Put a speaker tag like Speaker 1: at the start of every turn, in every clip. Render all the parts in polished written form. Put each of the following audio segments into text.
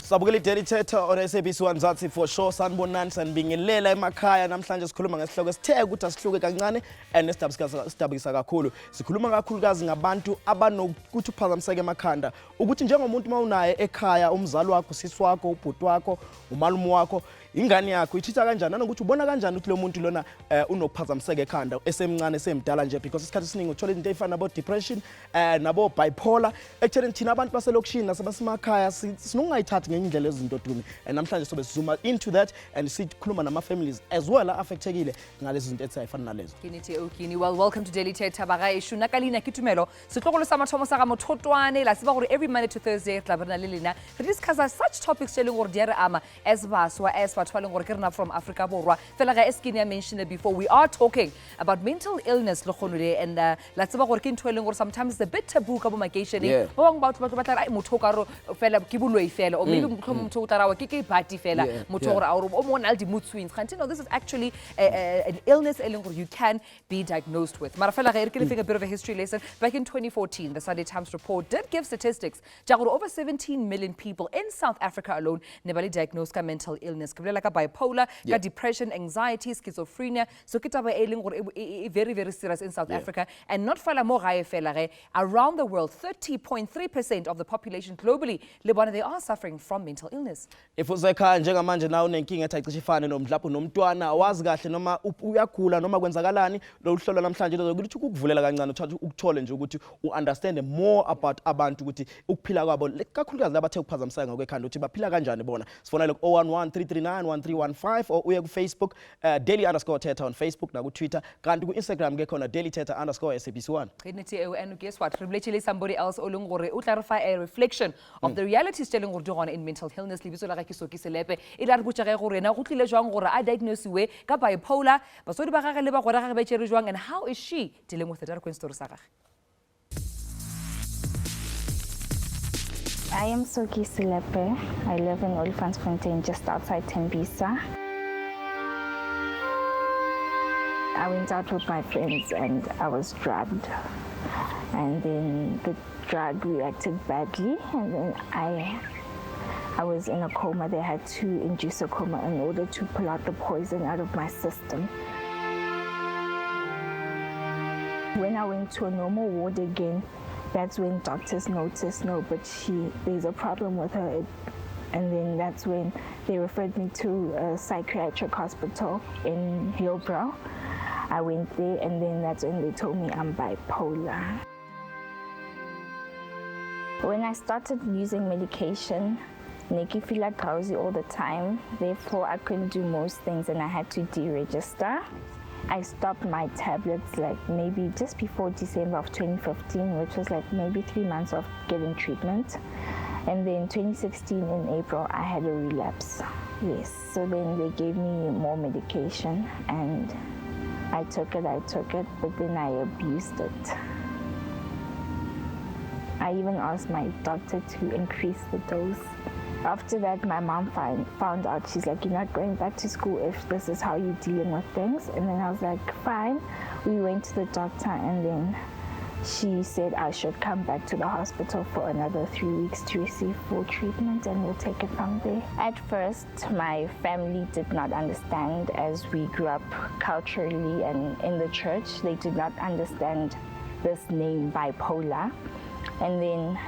Speaker 1: Sabukeli Daily Thetha on SABC Mzansi for sure sanibonani sanibingelela emakhaya namhlanje sikhuluma ngesihloko esithe ukuthi asihluke kancane and sidabukisa kakhulu. Sikhuluma kakhulukazi ngabantu abanokuthi uphazamiseke emakhanda ukuthi njengomuntu mawunaye ekhaya umzali wakho, sisi wakho, ubhuti wakho, umalume wakho, ingane yakho ithitha kanjani nanokuthi ubona kanjani ukuthi lo muntu lona unokuphazamiseka ekhanda esemncane semdala nje because isikhathi esiningi uthola izinto ezifana nabo depression nabo bipolar actually thina abantu baselokishini nasebasemakhaya sinongayithathi ngenye indlela ezinto dumi namhlanje sobe zoom into that and sikhuluma nama families as well affectekile ngalezi zinto ezifana nalezo.
Speaker 2: Kini, well, welcome to Daily Thetha bagaishu nakalina ke Tumelo sihlokolo sa mathomo sa ga Mothotoane la siba gore every Monday to Thursday tla bana le lena re discuss such topics tse leng gore di re ama as baswa as batho gore ke rena from Africa borwa fela ga Kini mentioned it before. We are talking about mental illness lo khonole and la tseba gore ke ntho eleng gore sometimes it's a bit taboo ka bo makeishene ba bang batho ba tla ai motho ka ro fela ke boloi fela or maybe motho o tarawa ke party fela motho gore a o mo na le di mood swings can't you know this is actually an illness eleng gore you can be diagnosed with. Mara fela ga re ke le a bit of a history lesson. Back in 2014 the Sunday Times report did give statistics ja gore over 17 million people in South Africa alone ne ba le diagnosed ka mental illness ke like a bipolar, ka depression, anxiety, schizophrenia. So kitaba eleng gore very very serious in South Africa and not fela mo gae fela ge around the world 30.3% of the population globally le bona they are suffering from mental illness.
Speaker 1: If usekhaya njengamanje na unenkinga ethayicisha ifane nomdlapho nomntwana awazi kahle noma uyagula noma kwenzakalani lo uhlolo namhlanje lokuthi ukukuvulela kancane ukuthole nje ukuthi understand more about abantu ukuthi ukuphila kwabo kakhulukazi labathe ukuphazamiseka ngokwekhanda ukuthi baphila kanjani bona. Sifona like 0113391315 or uye ku Facebook daily_thetha on Facebook na ku Twitter kanti ku Instagram ke khona daily_thetha_SABC1.
Speaker 2: And guess what? Revelation somebody else oleng gore o clarify a reflection of the realities telling gore dingwana in mental illness libiso la ga kiso ke selepe e la re botsa ga gore na go tlile jwang gore a diagnose we ka bipolar basodi ba gagwe le ba gore ga ba tsere jwang and how is she dealing with the dark story sa gagwe.
Speaker 3: I am Soki Silepe. I live in Olifantsfontein, just outside Tembisa. I went out with my friends and I was drugged. And then the drug reacted badly and then I was in a coma. They had to induce a coma in order to pull out the poison out of my system. When I went to a normal ward again, that's when doctors noticed, no, but there's a problem with her. And then that's when they referred me to a psychiatric hospital in Hillbrow. I went there and then that's when they told me I'm bipolar. When I started using medication, I feel like drowsy all the time. Therefore, I couldn't do most things and I had to deregister. I stopped my tablets like maybe just before December of 2015, which was like maybe 3 months of getting treatment. And then 2016 in April, I had a relapse. Yes, so then they gave me more medication and I took it, but then I abused it. I even asked my doctor to increase the dose. After that, my mom found out. She's like, you're not going back to school if this is how you're dealing with things. And then I was like, fine. We went to the doctor and then she said I should come back to the hospital for another 3 weeks to receive full treatment and we'll take it from there. At first, my family did not understand as we grew up culturally and in the church. They did not understand this name bipolar. And then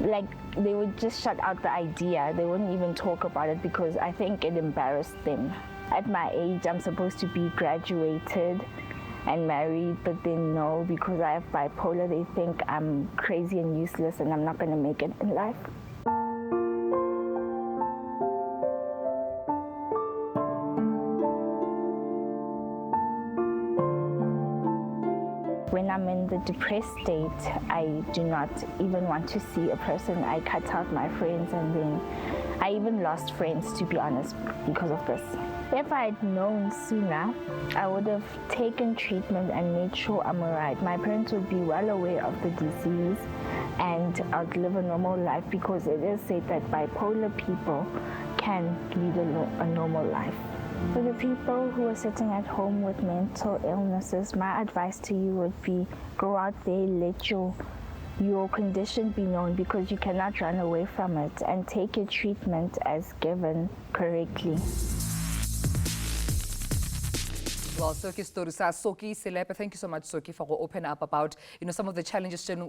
Speaker 3: like they would just shut out the idea. They wouldn't even talk about it because I think it embarrassed them. At my age, I'm supposed to be graduated and married, but then no, because I have bipolar, they think I'm crazy and useless and I'm not going to make it in life. When I'm in the depressed state, I do not even want to see a person. I cut out my friends and then I even lost friends, to be honest, because of this. If I had known sooner, I would have taken treatment and made sure I'm alright. My parents would be well aware of the disease and I'd live a normal life because it is said that bipolar people can lead a normal life. For the people who are sitting at home with mental illnesses, my advice to you would be go out there, let your your condition be known, because you cannot run away from it, and take your treatment as given correctly.
Speaker 2: Well, Soki story sa Soki Selepe, thank you so much, Soki, for opening up about, some of the challenges even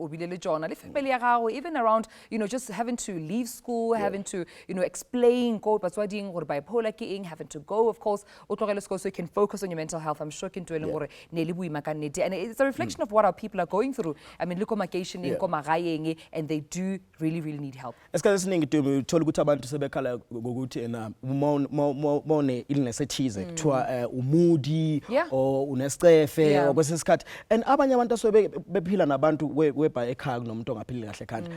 Speaker 2: around, just having to leave school, having to, explain bipolar, having to go, of course, so you can focus on your mental health. I'm sure and it's a reflection of what our people are going through. I mean, look at and they do really, really need help.
Speaker 1: Or unestefe or kwesisikhathi and abanye abantu asobe bephila nabantu weba ekhaya kunomuntu ongaphili kahle khanda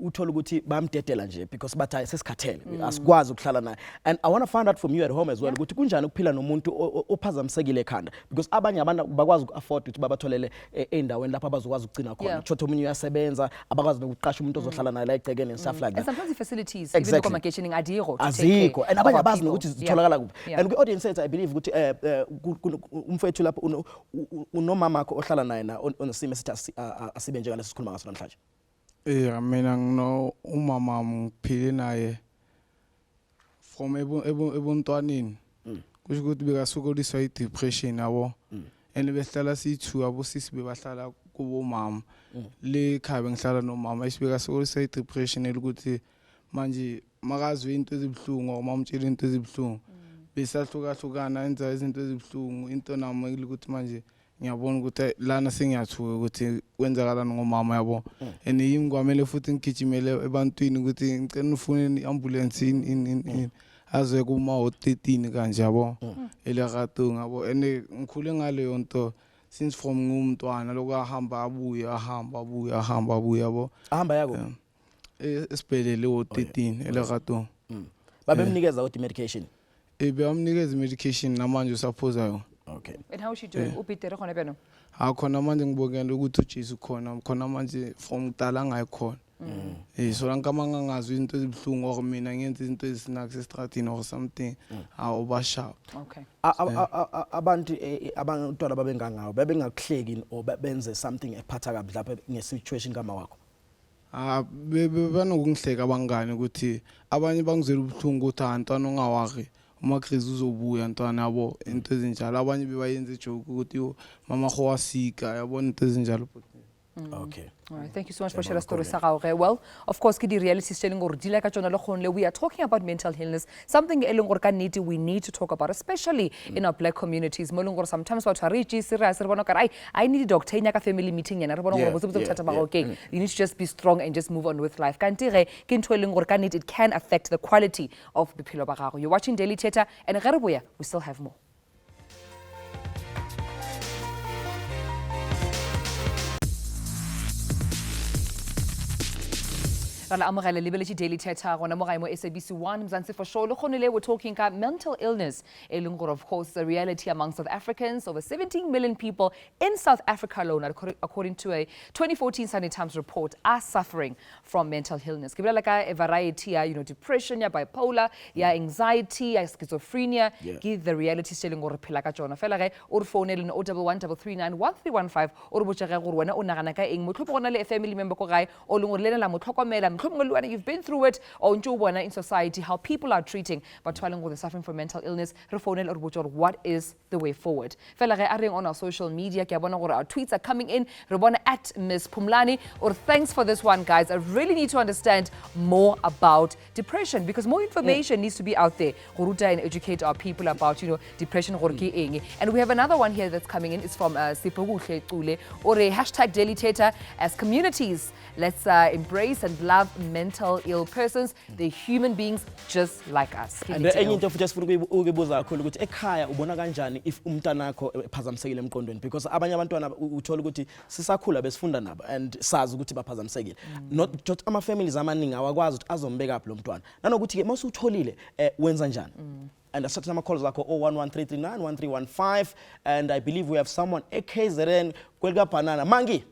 Speaker 1: uthola ukuthi bamdedela nje because bathi sesikhathele asikwazi ukuhlala naye. And I want to find out from you at home as well ukuthi kunjani ukuphila nomuntu ophazamisekile ekhanda, because abanye abantu bakwazi uku-afford ukuthi babatholele endaweni lapha abazokwazi ukugcina khona chotho omunye uyasebenza abakwazi nokuqasha umuntu ozohlala naye la egcekeni and stuff like that.
Speaker 2: And sometimes the facilities even communicating
Speaker 1: azikho and abanye abazi nokuthi zitholakala kuphi. And kwi-audience says I believe ukuthi umfethu lapho unomama akho ohlala naye na onesimo esithi asibe njengalesi sikhuluma ngaso namhlanje.
Speaker 4: Mina ngino umama ngiphile naye from ebuntwaneni. Kusho ukuthi bekasukuliswa i-depression yabo. And behlala sithu abosisi bebahlala kubo mama. Le khaya ngihlala nomama isibekasukuliswa i-depression elukuthi manje makazwe into ezibhlungu or mamtshela into ezibhlungu. Besahlukahlukana enza izinto ezibhlungu into nami ukuthi manje ngiyabona ukuthi lana sengiyathuka ukuthi kwenzakalana ngomama yabo and yimi kwamele futhi ngigijimele ebantwini ukuthi ngicela ufune i-ambulance in azwe kuma 13 kanje yabo elerato ngabo and ngikhule ngaleyo nto since from ngumntwana lokho ahamba abuya yabo
Speaker 1: ahamba yako
Speaker 4: esibhedlela o13 elerato
Speaker 1: babemnikeza ukuthi medication
Speaker 4: beyamnikeza medication namanje usaphozayo.
Speaker 1: Okay.
Speaker 2: And how is she doing? Upitere khona beno?
Speaker 4: Khona manje ngibongela ukuthi uJesu khona manje from kudala ngayikhona. So lankamanga ngazwe into ezibhlungu or mina ngenza izinto ezisinakho estradini or something awubasha.
Speaker 2: Okay.
Speaker 1: Abantu abantwana babengangawo babengakuhleki or benze something ephatha kabi lapha ngesituation kama wakho.
Speaker 4: Banokungihleka abangane ukuthi abanye bangizwela ubuhlungu ukuthi antwana ongawari umaKristu uzobuya ntwana yabo into ezinjalo abanye bebayenza ijoke ukuthi mama khowasika yabona into ezinjalo.
Speaker 1: Okay.
Speaker 2: All right, thank you so much for sharing story Sagaure. Well, of course, the reality is telling we are talking about mental illness, something we need to talk about, especially in our black communities. Sometimes I need a doctor in a family meeting. You need to just be strong and just move on with life. It can affect the quality of the pillow. You're watching Daily Thetha, and we still have more. Daily Thetha SABC 1 Mzansi for sure. We're talking about mental illness. Of course, the reality among South Africans. Over 17 million people in South Africa alone, according to a 2014 Sunday Times report, are suffering from mental illness. Like a variety, depression, bipolar, anxiety, schizophrenia. Give the reality telling or pilaka John. Or phone in 011-339-1315 or family member or you've been through it or in society, how people are treating but they're suffering from mental illness. What is the way forward? On our social media, our tweets are coming in. At Ms. Pumlani, or thanks for this one, guys. I really need to understand more about depression because more information needs to be out there. And educate our people about depression. And we have another one here that's coming in. It's from Sipogu or a hashtag Daily Thetha. As communities, let's embrace and love mental ill persons. They're human beings just like us.
Speaker 1: And enye into just ukubuza kakhulu ukuthi ekhaya ubona kanjani if umntana wakho ephazamisekile emqondweni, because abanye abantwana uthola ukuthi sisakhula besifunda nabo and sazi ukuthi baphazamisekile. Not just ama families amaningi awakwazi ukuthi azombeka up lo mntwana. Nanokuthi ke mase utholile wenza njani? And asathatha ama calls akho 0113391315 and I believe we have someone eKZN kwelika banana. Mangi.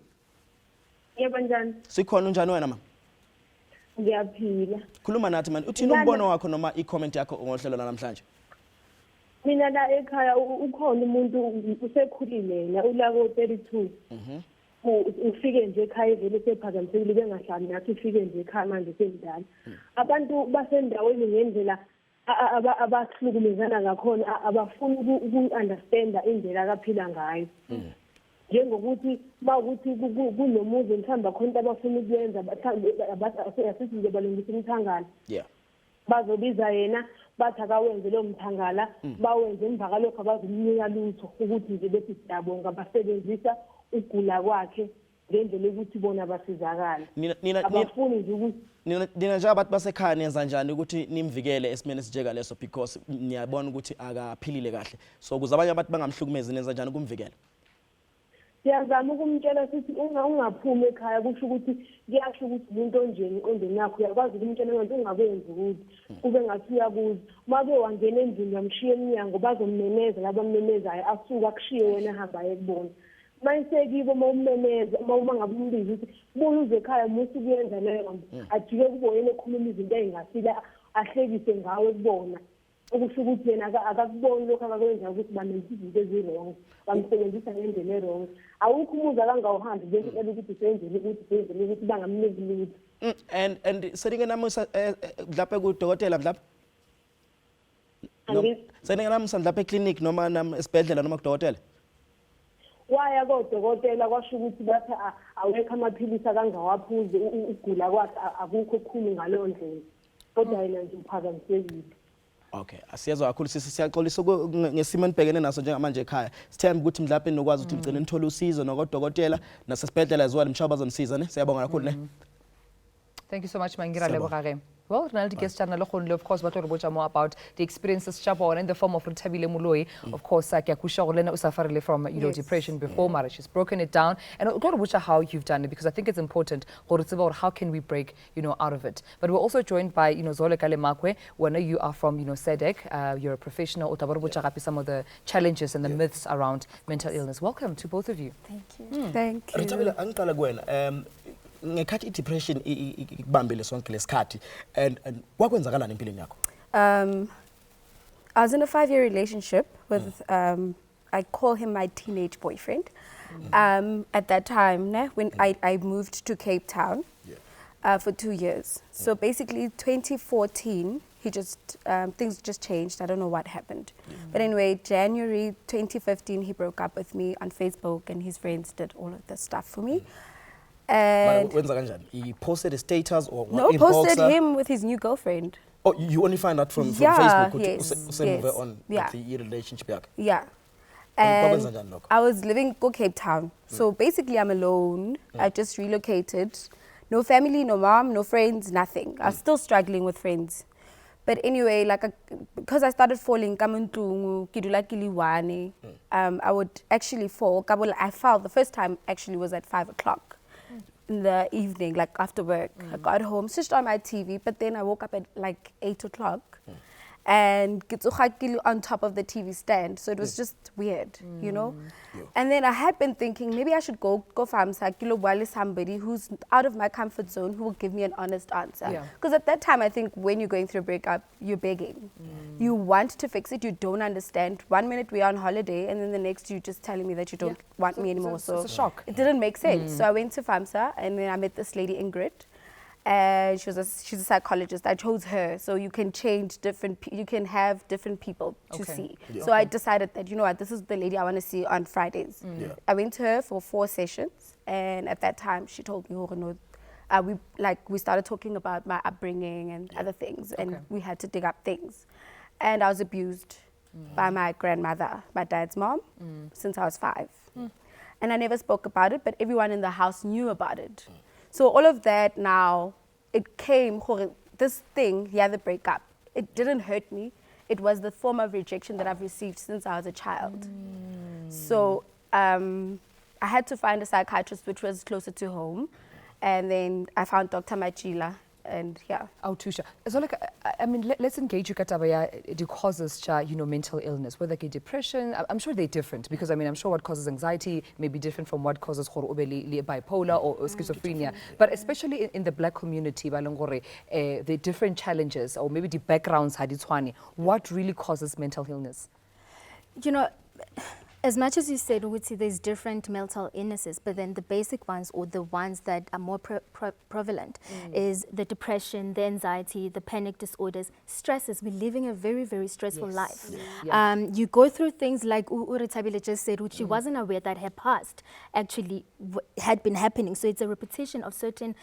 Speaker 5: Yebo njani?
Speaker 1: Sikhona unjani wena mama?
Speaker 5: Ngiyaphila.
Speaker 1: Khuluma nathi man. Uthini umbono wakho noma i-comment yakho ngohlelo namhlanje?
Speaker 5: Mina la ekhaya ukhona umuntu usekhulile yena ulako 32. ufike nje ekhaya vele sephazamisekile bengahlali nathi ufike nje ekhaya manje semdala abantu basendaweni ngendlela abahlukumezana ngakhona abafuni uku-understanda indlela akaphila ngayo njengokuthi mawukuthi kunomuzi mhlawumbe akhona into abafuna ukuyenza asithi nje balungisa umthangala bazobiza yena bathi akawenze lowo mthangala bawenze emva kalokho abazomnika lutho ukuthi nje bethi siyabonga basebenzisa ukugula kwakhe ngendlela ukuthi bona basizakala abafuni nje ukuthi
Speaker 1: nina njengabantu basekhaya nenza njani ukuthi nimvikele esimene sinjeka leso because niyabona ukuthi akaphilile kahle so kuze abanye abantu bangamhlukumezi nenza njani kumvikela
Speaker 5: siyazama ukumtshela sithi ungaphumi ekhaya kusho ukuthi kuyasho ukuthi umuntu onjeni ingqondweni yakho uyakwazi ukumtshela manje ungakwenzi ukuthi kube ngathi uyakuza uma-ke wangena endlini yamshiya emnyango bazomemeza labammemezayo asuke akushiye wena hamba ekubona mayisekibo mawumemeza uma ngabe umbizi ukuthi buye uze ekhaya musi kuyenza leyo nto ajike kuboyena ekhuluma izinto ey'ngasile ahlekise ngawe kubona ukusho ukuthi yena akakuboni lokhu akakwenza ukuthi bamenza izinto ezirong bamsebenzisa ngendlela erong awukho umuzi akangawuhambi besicela ukuthi senzele ukuthi bangamniki lutho
Speaker 1: and seninge namusa mhlawumbe kudokotela mhlawumbe seninge namusa mhlawumbe eclinic noma esibhedlela noma kudokotela
Speaker 5: waya kodokotela kwasho ukuthi bathi awekho amaphilisi akangawaphuzi ukugula kwakhe akukho okukhulu ngaleyo ndlela kodwa yena nje uphazamisekile.
Speaker 1: Okay, asiyezwa kakhulu siyaxolisa ngesimo enibhekene naso njengamanje ekhaya. Sithemba ukuthi mhlawumbe nokwazi ukuthi ugcine nithola usizo nokudokotela nasesibhedlela as well mshaba bazomsiza ne. Siyabonga kakhulu ne.
Speaker 2: Thank you so much Mangira Lebogare. Well, Ronald guest channel of course but more about the experiences Chapon in the form of Rutabile Muloi. Of course Kyakusha Olena usafarile from depression before marriage. She's broken it down and God how you've done it because I think it's important about how can we break out of it. But we're also joined by Zole Kalemakwe when you are from SEDEC, you're a professional some of the challenges and the myths around mental illness. Welcome to both of you.
Speaker 3: Thank you. Thank you.
Speaker 1: Rutabile angicala kuwena ngekhathi depression ikubambile sonke lesikhathi and kwakwenzakalani empilweni yakho?
Speaker 6: I was in a 5-year relationship with I call him my teenage boyfriend. At that time when I moved to Cape Town for 2 years. So basically 2014 he just things just changed. I don't know what happened. But anyway, January 2015 he broke up with me on Facebook and his friends did all of this stuff for me. And
Speaker 1: he posted a status or
Speaker 6: no, posted him with his new girlfriend.
Speaker 1: Oh, you only find out from Facebook? Yes, on the relationship.
Speaker 6: Yeah. And I was living in Cape Town. So basically I'm alone. I just relocated. No family, no mom, no friends, nothing. I was still struggling with friends. But anyway, because I started falling, I would actually fall. I fell the first time actually was at 5 o'clock. In the evening, like after work. I got home, switched on my TV, but then I woke up at like 8 o'clock and on top of the TV stand. So it was just weird, you know? And then I had been thinking, maybe I should go find somebody who's out of my comfort zone who will give me an honest answer. Because at that time, I think when you're going through a breakup, you're begging. You want to fix it, you don't understand. 1 minute we're on holiday and then the next you're just telling me that you don't want me anymore. So
Speaker 2: it's a shock.
Speaker 6: It didn't make sense. So I went to FAMSA and then I met this lady, Ingrid. And she's a psychologist. I chose her, so you can change you can have different people to see. So I decided that, you know what, this is the lady I want to see on Fridays. I went to her for 4 sessions, and at that time she told me, we started talking about my upbringing and other things, and we had to dig up things. And I was abused by my grandmother, my dad's mom, since I was 5. And I never spoke about it, but everyone in the house knew about it. So all of that now, it came, this thing, the breakup, it didn't hurt me. It was the form of rejection that I've received since I was a child. So I had to find a psychiatrist which was closer to home. And then I found Dr. Machila. And
Speaker 2: Oh, Tusha. So I mean, let's engage you the causes mental illness, whether it's depression. I'm sure they're different because I'm sure what causes anxiety may be different from what causes bipolar or schizophrenia. But especially in the black community, the different challenges or maybe the backgrounds, what really causes mental illness?
Speaker 6: You know,
Speaker 7: As much as you said, Uguti, there's different mental illnesses, but then the basic ones, or the ones that are more prevalent, is the depression, the anxiety, the panic disorders, stresses. We're living a very, very stressful life. You go through things like Uritabile just said, which she wasn't aware that her past actually had been happening. So it's a repetition of certain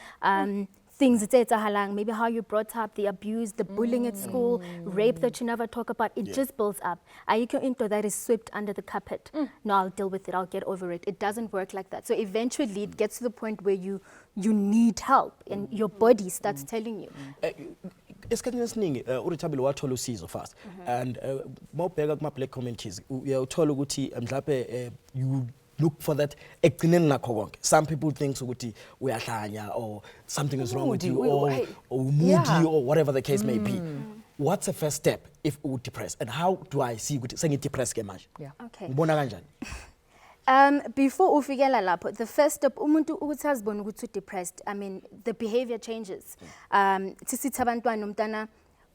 Speaker 7: things, maybe how you brought up, the abuse, the bullying at school, rape that you never talk about, it just builds up. Ayikho into that is swept under the carpet. No, I'll deal with it, I'll get over it. It doesn't work like that. So eventually it gets to the point where you need help and your body starts telling you.
Speaker 1: Esikhathini esiningi uRithabile wathola usizo fast and mawubheka kuma black communities uyawuthola ukuthi mhlawumbe you look for that ekugcineni nakho konke. Some people think ukuthi uyahlanya or something is wrong with you or moody or whatever the case may be. What's the first step if you're depressed, and how do I see ukuthi sengidepressed ke manje?
Speaker 7: Okay.
Speaker 1: Ngibona kanjani?
Speaker 7: Before ufikela lapho, the first step, umuntu ukuthi azibone ukuthi depressed, I mean, the behavior changes. Tisithi abantwana umntana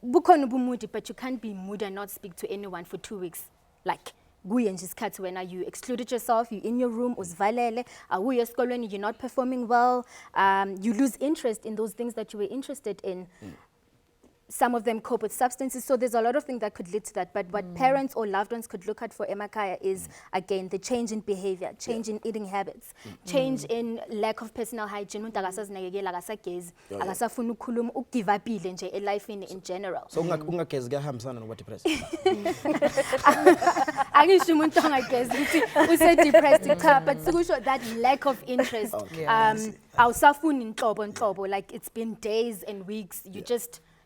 Speaker 7: bukhona ubumudi, but you can't be moody and not speak to anyone for 2 weeks. Like kuye nje isikhathi wena you excluded yourself, you in your room, uzivalele, awuye esikolweni, you're not performing well, you lose interest in those things that you were interested in. Some of them cope with substances, so there's a lot of things that could lead to that. But what parents or loved ones could look at for emakhaya is, again, the change in behavior, change in eating habits, change in lack of personal hygiene. Umuntu akasazinakekela, akasagezi, akasafuna ukukhuluma, ugive upile nje elifini in general.
Speaker 1: So ungagezi kuyahambisana nokuba depressed?
Speaker 7: Angisho umuntu ongagezi ukuthi use-depressed cha, but sikusho that lack of interest. Awusafuni nhlobo, like it's been days and weeks,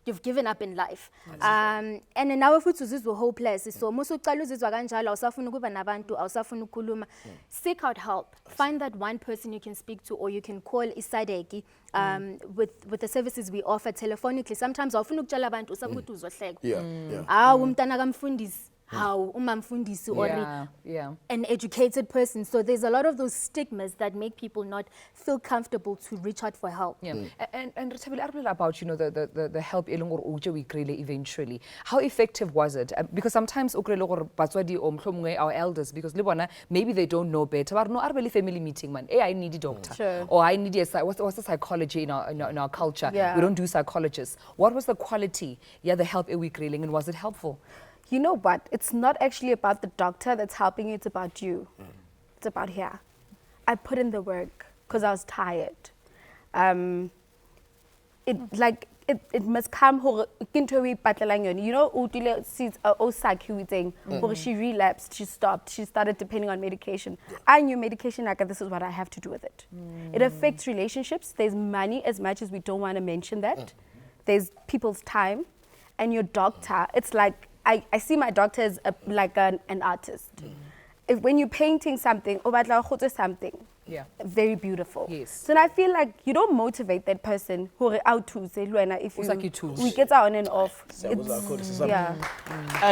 Speaker 7: you've given up in life. And nawe futhi uzizwa hopeless. So musu uqala uzizwa kanjalo awusafuna ukuba nabantu, awusafuna ukukhuluma. Seek out help. Find that one person you can speak to, or you can call isadeki with the services we offer telephonically. Sometimes awufuna ukutshela abantu usakuthi uzohleka. Umntana kamfundisi. How umamfundisi or an educated person. So there's a lot of those stigmas that make people not feel comfortable to reach out for help.
Speaker 2: And Ruthabile, about the help elongor uje we krele eventually. How effective was it? Because sometimes ukrelogor batswadi or mhlomnge our elders, because libona maybe they don't know better. But no arbeli family meeting man. I need a doctor or I need what's the psychology in our culture. We don't do psychologists. What was the quality? The help we kreling, and was it helpful?
Speaker 6: You know what? It's not actually about the doctor that's helping you, it's about you. It's about here. I put in the work because I was tired. It must come into a patlalangon. You know, Utile sees Osaki who saying she relapsed, she stopped, she started depending on medication. I knew medication, like this is what I have to do with it. It affects relationships. There's money, as much as we don't want to mention that. There's people's time. And your doctor, it's like, I see my doctor as like an artist. If when you're painting something, something very beautiful. Yes. So I feel like you don't motivate that person who out to say if we get on and off.
Speaker 1: And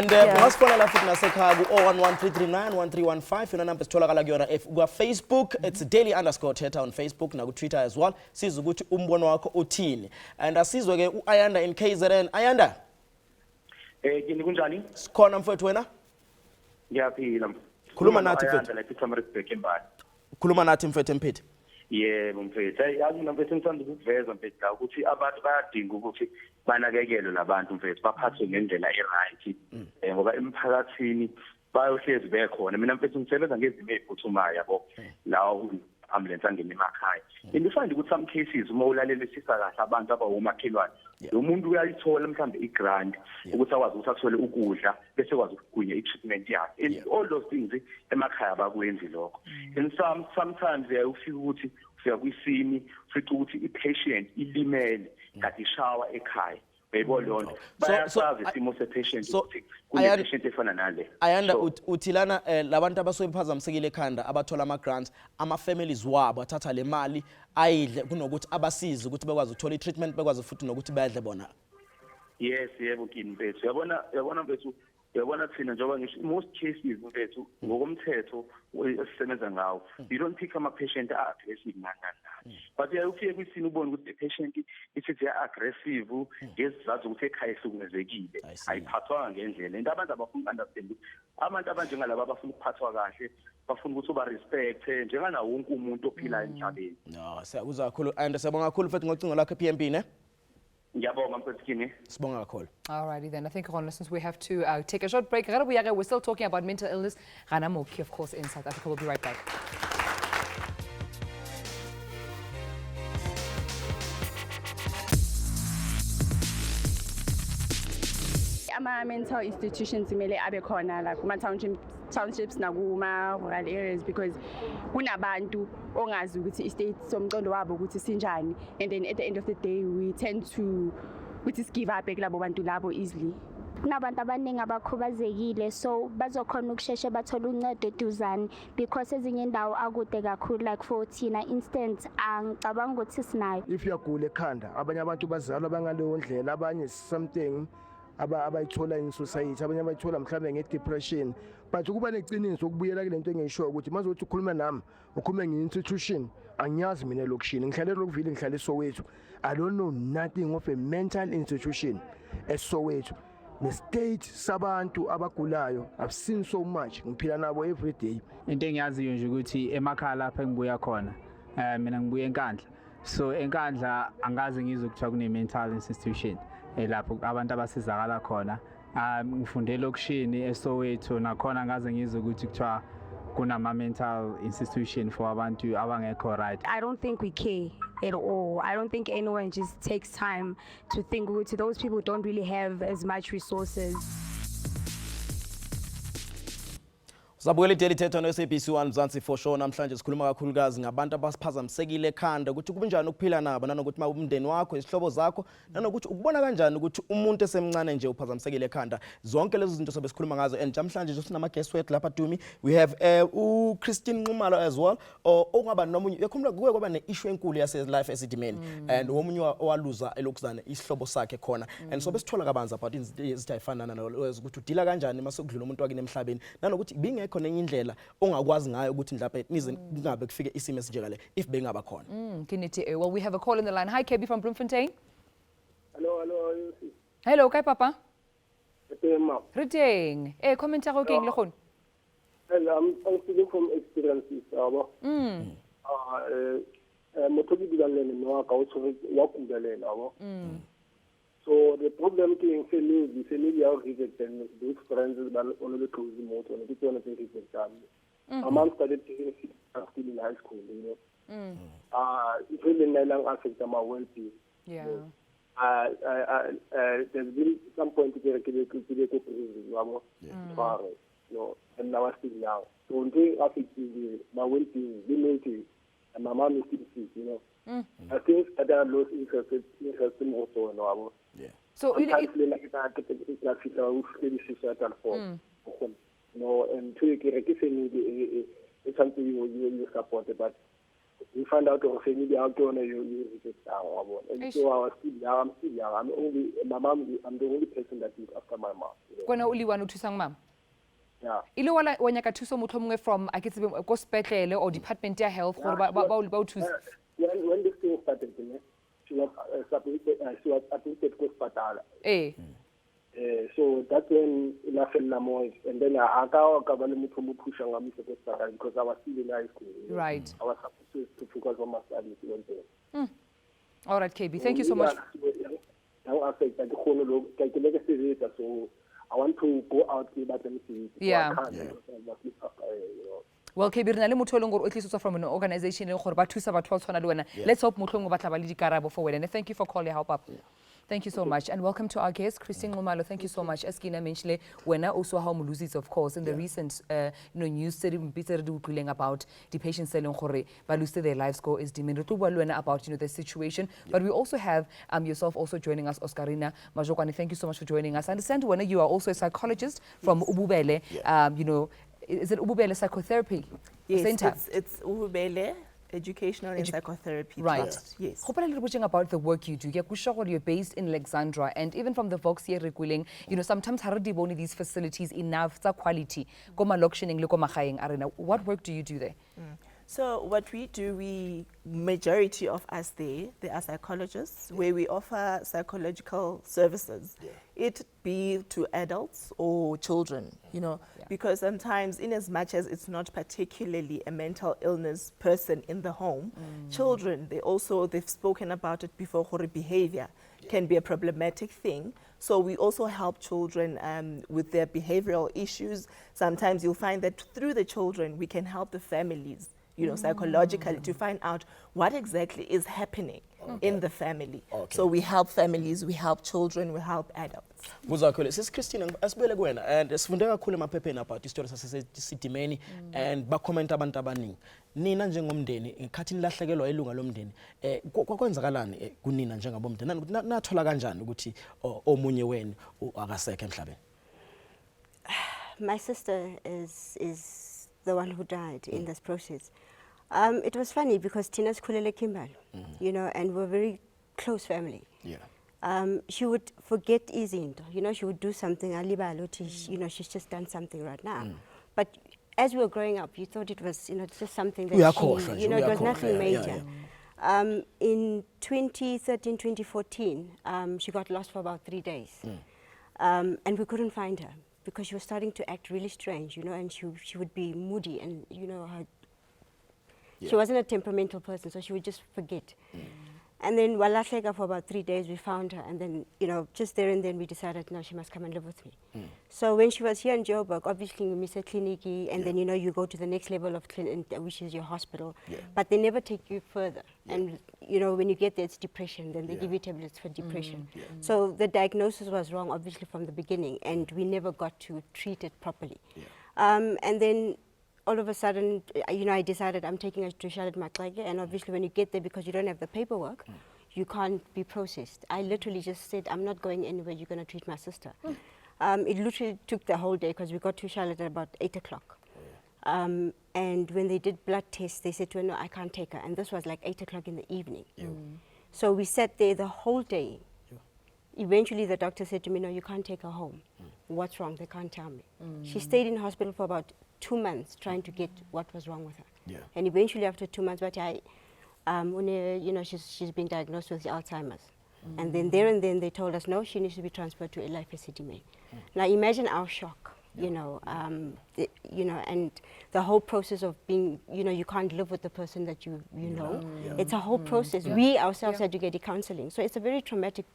Speaker 1: masifona futhi nasekhaya ku 0113391315 number sitholakala kuyona Facebook, it's daily_Thetha on Facebook na ku Twitter as well. Sizwe ukuthi umbono wakho uthini. And asizwe ke uAyanda in KZN. Ayanda,
Speaker 8: Kini kunjani?
Speaker 1: Sikhona mfowethu wena?
Speaker 8: Ngiyaphila.
Speaker 1: Khuluma nathi mfowethu. Khuluma nathi mfowethu emphethe.
Speaker 8: Yebo mfethu. Yazi mfethu ngithanda ukuveza mfethu la ukuthi abantu bayadinga ukuthi banakekelwe labantu mfethu baphathwe ngendlela eright. Ngoba emphakathini bayohlezi bekhona. Mina mfethu ngisebenza ngezimo eziphuthumayo yabo. Lawo ambulance angene emakhaya. And you find ukuthi some cases uma ulalelisisa kahle abantu abawomakhelwane. Lo muntu uyalithola mhlambe igrant ukuthi akwazi ukuthi athole ukudla bese kwazi ukugwinya i-treatment yakhe. And all those things emakhaya bakwenzi lokho. And sometimes ufika ukuthi ufika kwisini ufica ukuthi i-patient ilimele kade ishawa ekhaya.
Speaker 1: Ayanda uthilana labantu abasoyiphazamisekile ekhanda abathola ama-grants, ama-families wabo athatha le mali ayidle kunokuthi abasize ukuthi bekwazi ukuthola i-treatment, bekwazi futhi nokuthi bedle bona.
Speaker 8: Yes, yebo Kini mfethu. Yabona mfethu, yabona thina njengoba ngisho most cases mfethu ngokomthetho esisebenza ngawo. You don't pick ama patient aggressive ngani. But ufike kwisini ubone ukuthi the patient isithi aggressive ngesizathu ukuthi ekhaya isukumezekile. Ayiphathwa ngendlela. Into abantu abafuna understand ukuthi abantu abanjengalabo abafuna ukuphathwa kahle bafuna ukuthi uba respect njengana wonke umuntu ophila emhlabeni.
Speaker 1: No, siyakuzwa kakhulu and siyabonga kakhulu futhi ngocingo lakho PMB ne.
Speaker 8: Ngiyabonga mfethu Kini.
Speaker 1: Sibonga kakhulu.
Speaker 2: Alrighty then, I think since we have to take a short break. We're still talking about mental illness. Ganamoki, of course, in South Africa. We'll be right back.
Speaker 9: Mental institutions kumele abe khona like townships nakuma rural areas because kunabantu ongazi ukuthi istate somqondo wabo ukuthi sinjani, and then at the end of the day we tend to give up kulabo bantu labo easily.
Speaker 3: Kunabantu abaningi abakhubazekile so bazokhona ukusheshe bathola uncedo eduzane because ezinye indawo akude kakhulu like for thina instance angicabanga ukuthi sinayo.
Speaker 10: If uyagula ekhanda abanye abantu bazalwa bangaleyo ndlela, abanye something abayithola in society, abanye abayithola mhlawumbe nge-depression, but ukuba neqiniso ukubuyela kule nto engisho ukuthi mazothi ukhuluma nami ukhulume nge-institution, angiyazi mina lokishini ngihlale lokuvile ngihlale eSoweto. I don't know nothing of a mental institution eSoweto. Ne-state sabantu abagulayo I've seen so much, ngiphila nabo every day.
Speaker 11: Into engiyaziyo nje ukuthi emakhaya lapha engibuya khona mina ngibuya eNkandla, so eNkandla angazi ngizokuthiwa kune-mental institution lapho abantu abasizakala khona. Ngifundele lokishini eSoweto nakhona ngaze ngizwe ukuthi kuthiwa kunama-mental institution for abantu abangekho right.
Speaker 9: I don't think we care at all. I don't think anyone just takes time to think ukuthi those people don't really have as much resources.
Speaker 1: Sabukela iDaily Thetha no SABC 1 Mzansi for sure. Namhlanje sikhuluma kakhulukazi ngabantu abasiphazamisekile ekhanda ukuthi kunjani ukuphila nabo, nanokuthi umndeni wakho, izihlobo zakho, nanokuthi ukubona kanjani ukuthi umuntu esemncane nje uphazamisekile ekhanda. Zonke lezi zinto sobe sikhuluma ngazo and namhlanje nje sinama guest wethu lapha Dumi. We have Christine Tumelo as well. Ongaba nomunye yakhuluma kuwe kwaba ne-issue enkulu yase life esidimeni and womunye owaluza elokuzana isihlobo sakhe khona. And sobe sithola kabanzi about izinto ezifana nalezi ukuthi udila kanjani masokudlula umuntu wakini emhlabeni, nanokuthi bingekho nenye indlela ongakwazi ngayo ukuthi mhlawumbe nize kungabe kufike isimo esinjengale if bengaba khona.
Speaker 2: Kini, well, we have a call in the line. Hi KB from Bloemfontein.
Speaker 12: Hello.
Speaker 2: Hello, kai papa.
Speaker 12: Ma.
Speaker 2: Riteng. Comment go keng le khone.
Speaker 12: I'm speaking from experiences, abo. Motho ke dilang le nna ka o tshwere wa kudalela, abo. So the problem is family are rejected. Those friends are only close remote. Only people are rejected. My mom started taking still in high school. You know, it really not affect my well-being.
Speaker 2: Yeah.
Speaker 12: There's been some point to get and now I still now. So they affect my well-being, dignity, and my mom is still sick. You know. I think that I lost interest also now.
Speaker 1: Yeah.
Speaker 2: So
Speaker 12: you know, and to it's something you support, but we found out of family out there you reject our and so I was still young, I'm only my mom, I'm the only person that is after my mom.
Speaker 2: Kona uli wanu thusang mom.
Speaker 12: Yeah.
Speaker 2: Ile wala wanyaka thuso motho mongwe from akitsebe go sepetlele or department ya health gore ba thusa.
Speaker 12: When this thing started, she was admitted to hospital. So that's when I fell more, and then I got push on because I was still in high school.
Speaker 2: Right.
Speaker 12: I was supposed to focus on my studies.
Speaker 2: All right, KB. Thank you so much.
Speaker 12: So I want to go out here, but
Speaker 2: yeah. Well, KB, re na le motho lengwe o tlisetswa from an organization le gore ba thusa batho ba tshwana le wena. Let's hope motho lengwe ba tla ba le dikarabo for wena. And thank you for calling help up. Thank you so much, and welcome to our guest, Christine Tumelo. Thank you so much. As Kina mentioned, wena also how loses, of course, in the recent news study about the patients selling gore ba lose their lives go is diminished. About the situation, but we also have yourself also joining us, Oscarina Mothotoane. Thank you so much for joining us. I understand when you are also a psychologist from Ububele. Is it Ububele Psychotherapy
Speaker 13: Yes,
Speaker 2: Center?
Speaker 13: It's Ububele educational and psychotherapy
Speaker 2: Right.
Speaker 13: trust. Yes.
Speaker 2: Hopefully, a little bit about the work you do. You're based in Alexandra, and even from the Vox here, sometimes haradi boni these facilities enough quality. What work do you do there?
Speaker 13: So what we do, majority of us there are psychologists, where we offer psychological services. It be to adults or children, because sometimes, in as much as it's not particularly a mental illness person in the home, children, they've spoken about it before, behavior can be a problematic thing. So we also help children with their behavioral issues. Sometimes you'll find that through the children, we can help the families, psychologically, to find out what exactly is happening in the family. So we help families, we help children, we help adults.
Speaker 1: Kuzakhwele sis Christina asibele kuwena and sifunde kakhulu emaphepheni about istory sasesidimeni and bakhomenta abantu abaningi. Nina njengomndeni ngikhathi nilahlekelwa ilunga lomndeni kwakwenzakalani kunina njengabomndeni nathola kanjani ukuthi omunye wenu akasekho emhlabeni?
Speaker 14: My sister is the one who died in this process. It was funny because Tina's Kulele Kimbal, and we're very close family.
Speaker 1: Yeah.
Speaker 14: She would forget easy, she would do something, she's just done something right now. But as we were growing up, you thought it was, just something that it was nothing major. In 2013, 2014, she got lost for about 3 days. And we couldn't find her because she was starting to act really strange, and she would be moody and, she wasn't a temperamental person, so she would just forget. And then Walashega for about 3 days, we found her, and then, just there and then we decided, no, she must come and live with me. So when she was here in Joburg, obviously we miss a clinic, and then, you go to the next level of clinic, which is your hospital, but they never take you further. And, when you get there, it's depression, then they give you tablets for depression. So the diagnosis was wrong, obviously, from the beginning, and we never got to treat it properly. And then all of a sudden, I decided I'm taking her to Charlotte Maxlage, and obviously when you get there, because you don't have the paperwork, you can't be processed. I literally just said, I'm not going anywhere, you're going to treat my sister. It literally took the whole day, because we got to Charlotte at about 8 o'clock. And when they did blood tests, they said to her, no, I can't take her. And this was like 8 o'clock in the evening. So we sat there the whole day. Eventually the doctor said to me, no, you can't take her home. What's wrong? They can't tell me. She stayed in hospital for about 2 months trying to get what was wrong with her. And eventually after 2 months, but she's been diagnosed with Alzheimer's. And then there and then they told us, no, she needs to be transferred to a life SABC. Now imagine our shock, and the whole process of being, you can't live with the person that you know. It's a whole process. We ourselves had to get counseling. So it's a very traumatic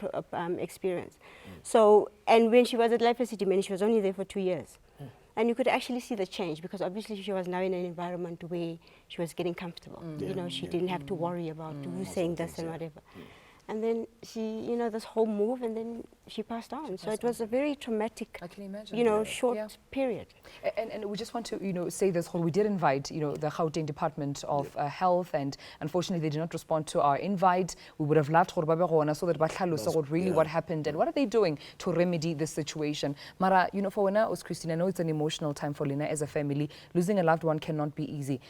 Speaker 14: experience. So, and when she was at life SABC, she was only there for 2 years. And you could actually see the change, because obviously she was now in an environment where she was getting comfortable. She didn't have to worry about who's saying this and whatever. And then she, this whole move, and then she passed on. So it was a very traumatic,
Speaker 2: I can imagine.
Speaker 14: short period.
Speaker 2: And we just want to, say this whole, we did invite, the Gauteng Department of Health, and unfortunately they did not respond to our invite. We would have loved so that really what happened and what are they doing to remedy this situation. Mara, for Wena, Christine, I know it's an emotional time for Lena as a family. Losing a loved one cannot be easy.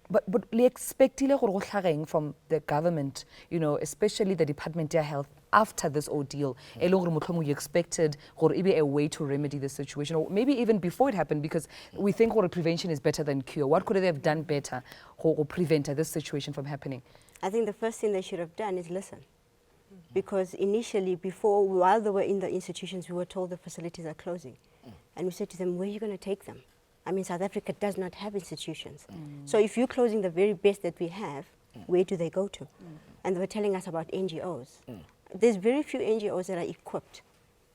Speaker 2: But we expect from the government, especially the Department of Health, after this ordeal, you expected a way to remedy the situation, or maybe even before it happened, because we think prevention is better than cure. What could they have done better to prevent this situation from happening?
Speaker 14: I think the first thing they should have done is listen. Because initially, while they were in the institutions, we were told the facilities are closing. And we said to them, where are you going to take them? I mean, South Africa does not have institutions. So if you're closing the very best that we have, where do they go to? And they were telling us about NGOs. There's very few NGOs that are equipped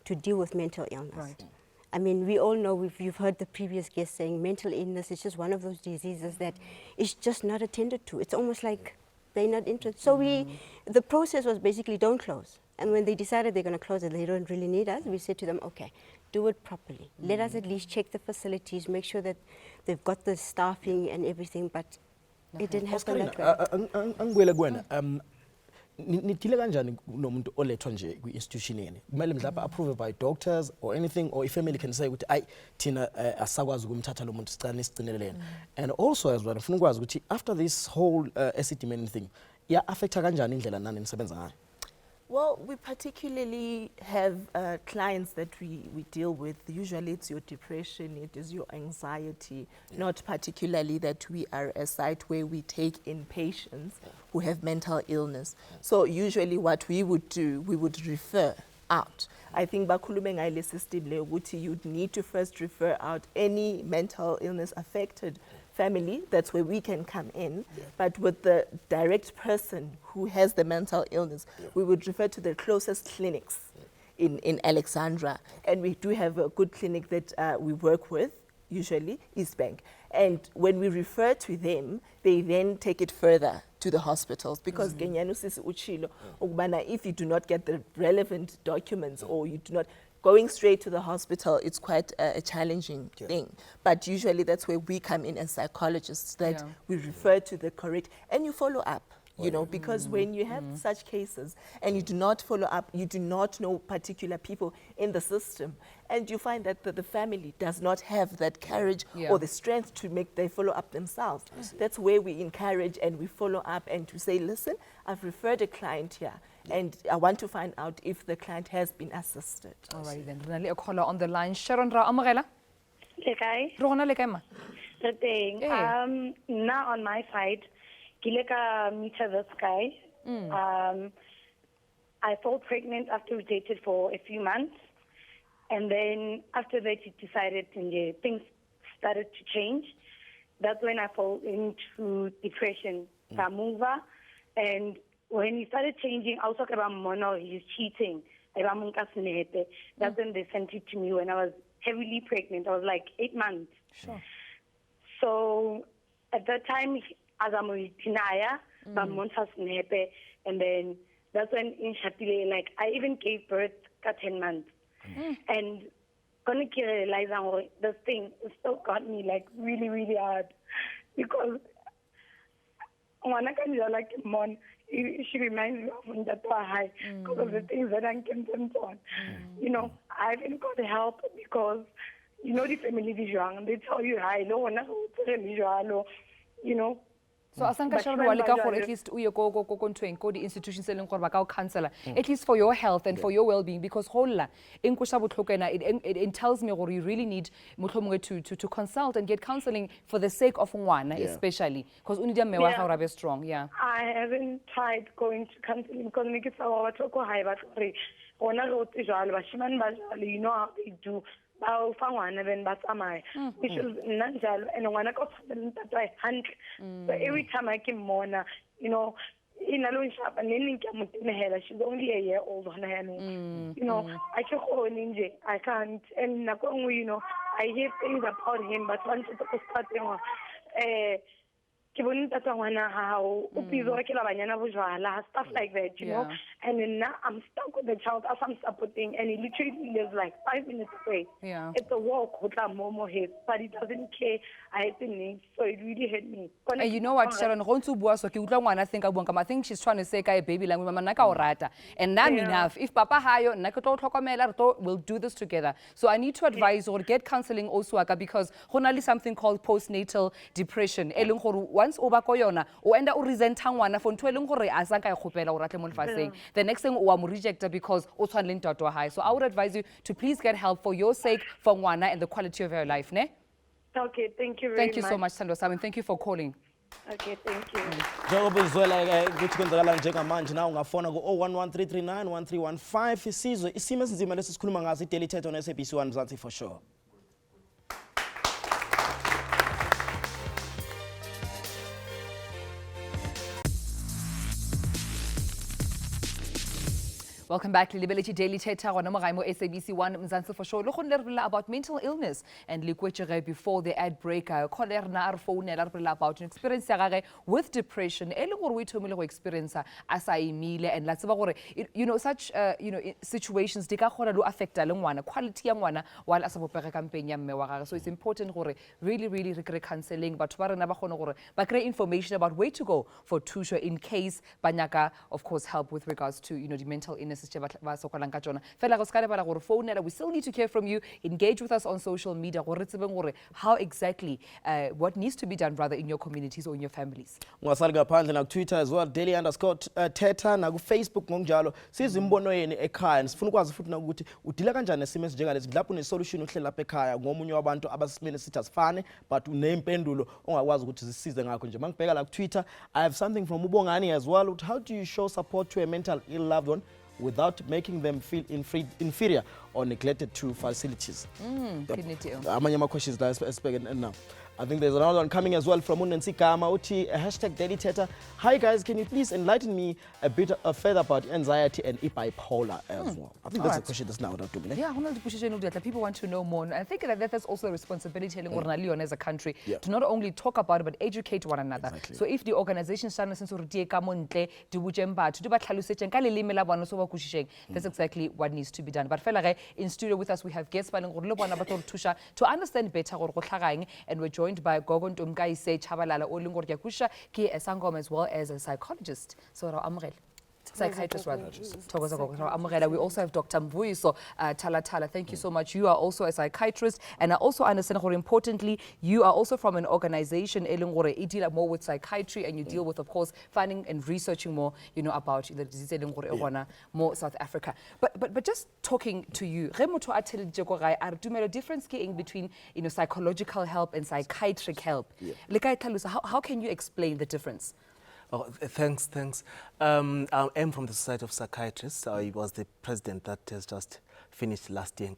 Speaker 14: to deal with mental illness.
Speaker 2: Right.
Speaker 14: I mean, we all know, you've heard the previous guest saying mental illness is just one of those diseases that is just not attended to. It's almost like they're not interested. So the process was basically don't close. And when they decided they're going to close it, they don't really need us, we said to them, okay, do it properly. Let us at least check the facilities, make sure that they've got the staffing and everything, but it didn't happen that way.
Speaker 1: nidile kanjani nomuntu olethwa nje kwi-institution yeni kumele mhlawumbe approved by doctors or anything, or ifamily can say ukuthi ayi thina asakwazi ukumthatha lo muntu sicela nisicindele yena? And also as well ngifuna ukwazi ukuthi after this whole acid man thing ya affecta kanjani indlela nani nisebenza ngayo?
Speaker 13: Well, we particularly have clients that we deal with. Usually it's your depression, it is your anxiety, not particularly that we are a site where we take in patients who have mental illness. So usually what we would do, we would refer out. I think bakhulume ngale system le ukuthi you'd need to first refer out any mental illness affected family. That's where we can come in. But with the direct person who has the mental illness, we would refer to the closest clinics in Alexandra. And we do have a good clinic that we work with, usually East Bank. And when we refer to them, they then take it further to the hospitals, because if you do not get the relevant documents or you do not, going straight to the hospital, it's quite a challenging thing. But usually that's where we come in as psychologists, that we refer to the correct, and you follow up. You know, because when you have such cases and you do not follow up, you do not know particular people in the system, and you find that the family does not have that courage or the strength to make they follow up themselves. That's where we encourage and we follow up and to say, listen, I've referred a client here and I want to find out if the client has been assisted.
Speaker 2: All right, then. Renali, a caller on the line. Sharon Ra Amogela.
Speaker 15: Okay.
Speaker 2: Rona le kaima.
Speaker 15: The thing, now on my side, Kileka meet this guy. I fell pregnant after we dated for a few months. And then after that, he decided and things started to change. That's when I fell into depression, Samuva. And when he started changing, I was talking about mono, he's cheating. That's when they sent it to me when I was heavily pregnant. I was like 8 months.
Speaker 2: Sure.
Speaker 15: So at that time, as I'm with Tinaya, and then that's when in Shatile, like I even gave birth at 10 months. And gonna realize this thing still got me like really, really hard, because when I can like Mon, she reminds me of that high because of the things that I can on. You know, I even got help because you know the family visual, they tell you I know when I you know.
Speaker 2: So asanka Sharon wa leka gore at least uye go ntweng ko di institutions seleng gore ba ka o counselor at least for your health and for your well-being, because holla enkusha botlhokena it tells me gore you really need mohlomongwe to consult and get counseling for the sake of ngwana, especially because uni dia mewa ga be strong.
Speaker 15: I haven't tried going to counseling because make it so what go high, but ona go tijalo ba shimane ba you know how they do. Which is nanjalo, and when I got that so every time I came Mona, you know, in a shop and then she's only a year old on her. You know, I can't go ninja, I can't, and you know, I hear things about him, but once it's starting how stuff like that, you know. And then now I'm stuck with the child as I'm supporting, and he literally lives like 5 minutes away. It's a walk with a momo head, but he doesn't care. I hate the name, so it really hit me.
Speaker 2: And you know what, Sharon, I think she's trying to say a baby language, and that enough. If Papa hayo, we'll do this together. So I need to advise or get counseling also, because honali something called postnatal depression. Once over koyona, o enda o resent ngwana for ntwe leng gore a sa ka ikgopela o ratle mo lefaseng. The next thing o am rejected because o tshwanele ntato high. So I would advise you to please get help for your sake, for ngwana and the quality of your life, ne?
Speaker 15: Okay, thank you very much.
Speaker 2: Thank you so much, Shandu Simon. Thank you for calling.
Speaker 15: Okay, thank you.
Speaker 1: Njengoba uzwela ukuthi kwenzakala njengamanje na ungafona ku 0113391315 isizwe isimo esinzima lesisikhuluma ngaso iDaily Thetha on SABC 1 Mzansi for sure.
Speaker 2: Welcome back, Lilibility Daily Thetha, SABC 1 Mzansi for sure. Look about mental illness and likwetjere before the ad break. Phone about an experience with depression. We Tumelo experience and let's you know such situations they affect quality while as so it's important really counseling but information about where to go for tusho in case banyaka of course help with regards to the mental illnesses. We still need to hear from you. Engage with us on social media. How exactly what needs to be done rather in your communities or in your families.
Speaker 1: Twitter as well, daily_Thetha, na Facebook ngonjalo. Sizimbono yeni ekhaya. Sifuna ukwazi futhi ukuthi udila kanjani nesimo esinjengalesi. Lapho une solution uhlela lapha ekhaya ngomunye wabantu abasimene sithi asifane but unempendulo ongakwazi ukuthi zisize ngakho nje. Mangibheka la ku Twitter, I have something from Ubongani as well. How do you show support to a mental ill loved one without making them feel inferior or neglected to facilities? Amanye questions now. I think there's another one coming as well from Mzansi Kama uthi #DailyThetha. Hi guys, can you please enlighten me a bit further about anxiety and bipolar as well? I think that's a question that's now not doing.
Speaker 2: Yeah, people want to know more. And I think that's also a responsibility as a country to not only talk about it but educate one another. Exactly. So if the organization that's exactly what needs to be done. But in studio with us we have guests to understand better and we're joined by Gogon Tumkaise Chabalala Olungor Yakusha, ki Sangom as well as a psychologist. So psychiatrist rather. We also have Dr. Mvuiso Tala. Thank you so much. You are also a psychiatrist, and I also understand how importantly you are also from an organization you deal more with psychiatry and you deal with, of course, finding and researching more, about the disease more South Africa. But just talking to you, Tumelo, difference in between psychological help and psychiatric help. How can you explain the difference?
Speaker 16: Oh, thanks. I am from the Society of Psychiatrists. I was the president that has just finished last year.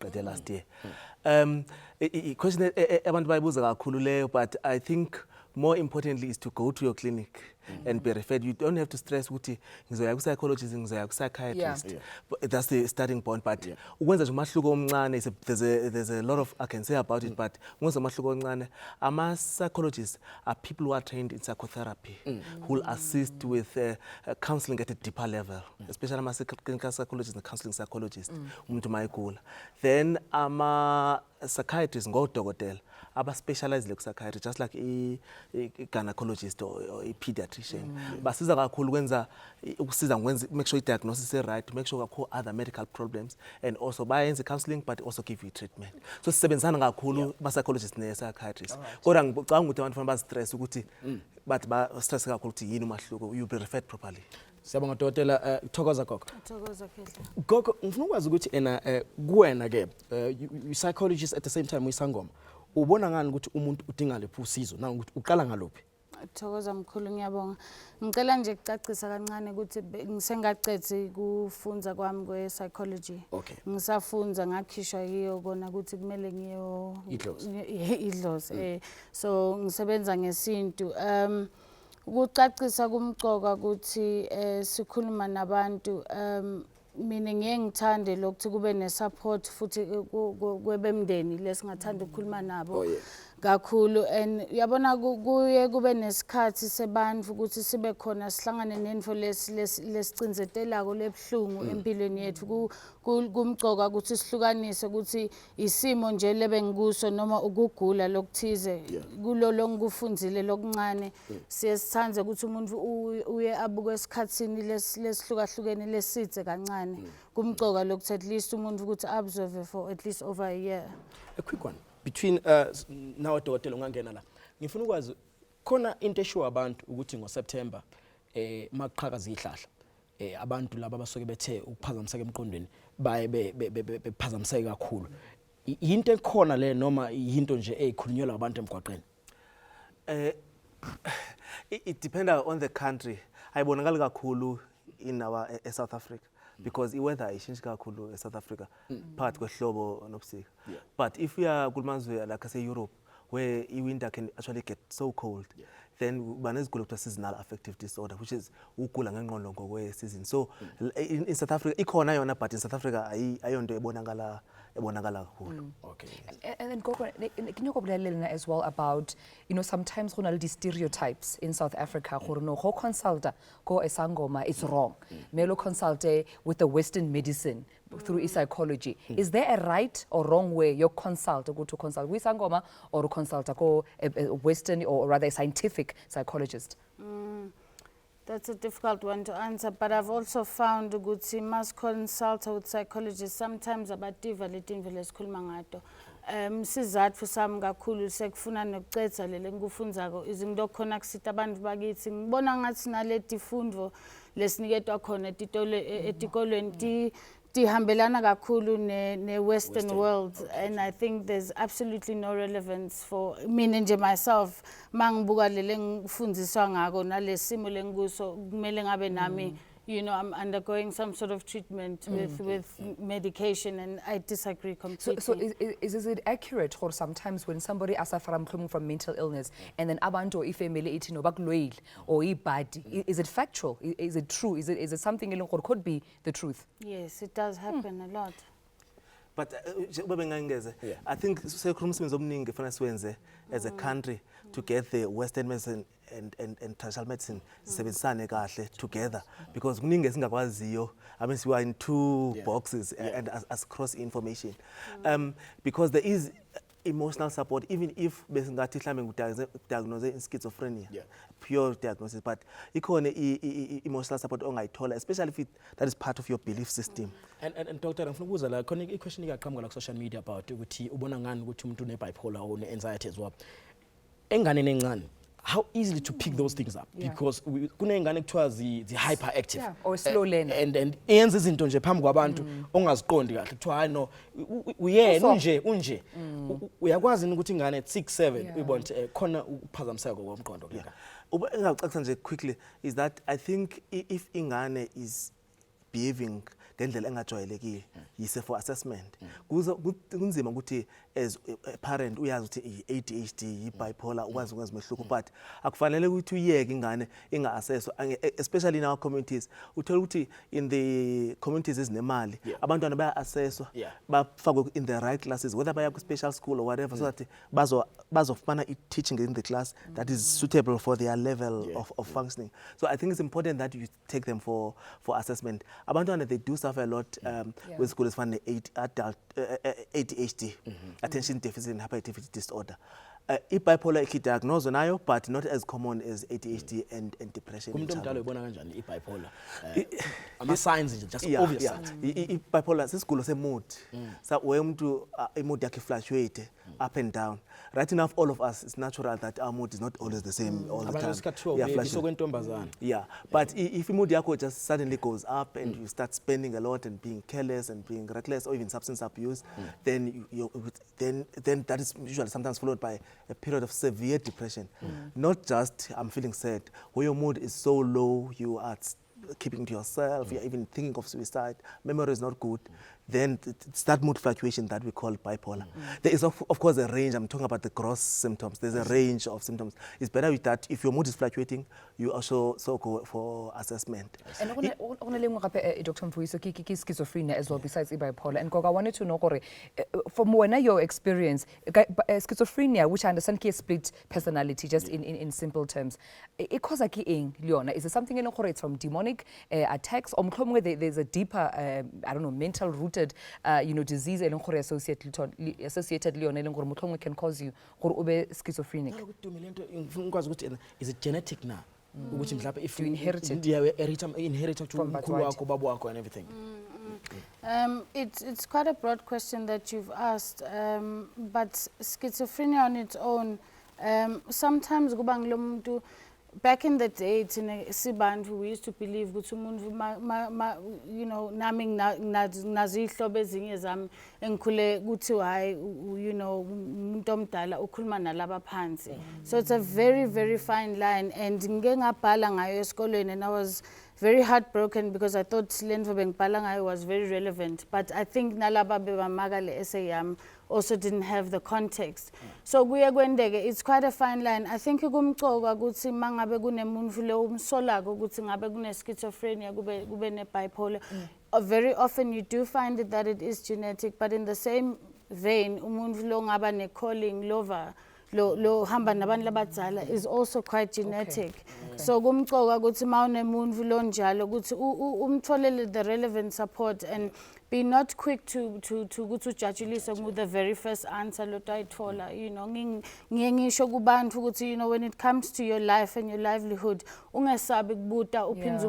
Speaker 16: But I think more importantly is to go to your clinic and be referred. You don't have to stress ukuthi ngizoya psychologist, ngizoya psychiatrist. But that's the starting point. But there's a lot of I can say about it. But psychologists are people who are trained in psychotherapy, who will assist with counseling at a deeper level, especially clinical psychologists and counseling psychologists. Then psychiatrists go to specialized in psychiatry, just like a gynecologist or a pediatrician. But make sure diagnosis is right, make sure you other medical problems, and also by the counseling, but also give you treatment. So psychologists and psychiatrists. But stress you be referred properly.
Speaker 1: Siyabonga Dr. Thokoza Gogo. Gogo, ngifuna ukwazi ukuthi kuwena ke psychologist at the same time uyisangoma. Ubona ngani ukuthi umuntu udinga lephi usizo na ukuthi uqala ngalophi?
Speaker 17: Thokoza mkhulu ngiyabonga. Ngicela nje ukucacisa kancane ukuthi ngisengaqedzi kufunza kwami kwe psychology. Ngisafunza ngakhishwa yiyo kona ukuthi kumele ngiyo idlozi. So ngisebenza ngesintu. Ukucacisa kumcoka ukuthi sikhuluma nabantu mina ngeke ngithande lokuthi kube ne support futhi kwebemndeni lesingathanda ukukhuluma nabo kakhulu and yabona kuye kube nesikhathi sebantu ukuthi sibe khona sihlangane nendvo lesicindzetelako lebhlungu empilweni yethu kumcoka ukuthi sihlukanise ukuthi isimo nje lebe ngikuso noma ukugula lokuthize kulo lonkufundzile lokuncane siyesithanze ukuthi umuntu uye abuke esikhatsini lesihlukahlukene lesithe kancane kumcoka lokuthi at least umuntu ukuthi observe for at least over a year.
Speaker 1: A quick one between now dokotela ungangena la ngifuna ukwazi khona into eshiwa abantu ukuthi ngoSeptember maqhakaza ihlahla abantu laba abasoke bethe ukuphazamiseka emqondweni baye bephazamiseka kakhulu into ekhona le noma into nje ezikhulunyelwa abantu emgwaqeni?
Speaker 16: It depends on the country. Ayibonakala kakhulu in our South Africa because weather ishintsha kakhulu in South Africa part kwehlobo nobusika. But if we are kulmazwe like I say Europe where winter can actually get so cold, then banezigulo kuthiwa seasonal affective disorder, which is ukugula ngengqondo ngokwe-season. So in South Africa ikhona yona, but in South Africa ayonto ebonakala kakhulu.
Speaker 1: Okay.
Speaker 2: And then Gogo, can you go as well about, you know, sometimes when the stereotypes in South Africa, no ho consulta go esangoma is wrong. Melo consulte with the Western medicine through psychology. Is there a right or wrong way you consult or go to consult with sangoma or consult go a Western or rather a scientific psychologist?
Speaker 17: That's a difficult one to answer, but I've also found ukuthi must consult with psychologists sometimes about developing esikhuluma ngato. Sizathu sami kakhulu sekufuna nokucetha lele ngikufunzako izinto khona kusita abantu bakithi ngibona ngathi naleti fundo lesiniketwa khona etikolweni tihambelana kakhulu ne Western world, and I think there's absolutely no relevance for me nje myself mangibuka lele ngifundiswa ngako nalesimo lengikuso kumele ngabe nami, you know, I'm undergoing some sort of treatment with medication, and I disagree completely.
Speaker 2: So is it accurate or sometimes when somebody suffers from mental illness and then abantu ifamily ithi no bakuloyile or ibadi, is it factual? Is it true? Is it something that could be the truth?
Speaker 17: Yes, it does happen a lot.
Speaker 16: But I think as a country to get the Western medicine and traditional medicine together, because I mean we are in two boxes and as cross information, because there is emotional support, even if diagnosed in schizophrenia, pure diagnosis, but emotional support especially if that is part of your belief system.
Speaker 1: And Doctor, I'm going to ask a question on social media about bipolar or anxiety as well. How easily to pick those things up? Because the hyperactive
Speaker 2: or slow learner,
Speaker 1: and yenza izinto nje phambi kwabantu ongaziqondi kahle kuthiwa hayi no uyena unje uyakwazi ukuthi ingane 6-7 uyibona khona ukuphazamiseka komqondo kuyeka.
Speaker 16: Engacacisa nje quickly is that I think if ingane is behaving ngendlela engajwayelekile yise for assessment kunzima ukuthi as a parent uyazi ukuthi ADHD bipolar ukwazi ukuzimehluko, but akufanele ukuthi uyeke ingane inga-assesswa, especially in our communities. Uthola ukuthi in the communities ezinemali abantwana baya-assesswa bafakwe in the right classes, whether baya ku-special school or whatever, so that bazofumana teaching in the class that is suitable for their level of functioning. So I think it's important that you take them for assessment. Abantwana, they do suffer a lot with school is fun adult ADHD, attention deficit and hyperactivity disorder. Bipolar diagnosed nayo, but not as common as ADHD and depression.
Speaker 1: Bipolar. Signs just obvious.
Speaker 16: Bipolar sisigulo semood. So when mood yakhe fluctuate up and down. Right enough, all of us, it's natural that our mood is not always the same all the time. Yeah, but if your mood yako just suddenly goes up and you start spending a lot and being careless and being reckless or even substance abuse, then then that is usually sometimes followed by a period of severe depression. Not just I'm feeling sad. When your mood is so low, you are keeping to yourself, you're even thinking of suicide, memory is not good, then it's that mood fluctuation that we call bipolar. There is of course a range. I'm talking about the gross symptoms. There's a range of symptoms. It's better with that. If your mood is fluctuating, you also go for assessment.
Speaker 2: And Dr. Mfuiso, schizophrenia as well besides bipolar. And I wanted to know, from your experience, schizophrenia, which I understand is split personality, just in simple terms, it causes Leona. Is it something it's from demonic attacks, or there's a deeper, I don't know, mental root disease associated Leon can cause you schizophrenic.
Speaker 1: Is it genetic now? If
Speaker 2: you inherit it,
Speaker 1: from babu and everything.
Speaker 17: It's quite a broad question that you've asked, but schizophrenia on its own, sometimes back in the day, we used to believe that you know, naming nazihlobo ezinye zami engikhule kuthi hayi you know umuntu omdala ukhuluma nalaba phansi. So it's a very, very fine line, and ngike ngabhala ngayo esikolweni, and I was very heartbroken because I thought lento bengibhala ngayo was very relevant, but I think nalaba bebamaka le essay yami also didn't have the context. So kuye kwendeke, it's quite a fine line. I think kumcoka ukuthi mangabe kunemuntu lo umsolako ukuthi ngabe kune schizophrenia kube ne bipolar. Very often you do find that it is genetic, but in the same vein umuntu lo ngaba ne calling lover lo hamba nabantu labadzala is also quite genetic. So kumcoka ukuthi mawunemuntu lo njalo ukuthi umtholele the relevant support and be not quick to judgeulisa with the very first answer lo tayithola. You know, ngisho kubantu ukuthi, you know, when it comes to your life and your livelihood ungesabi kubuta uphinza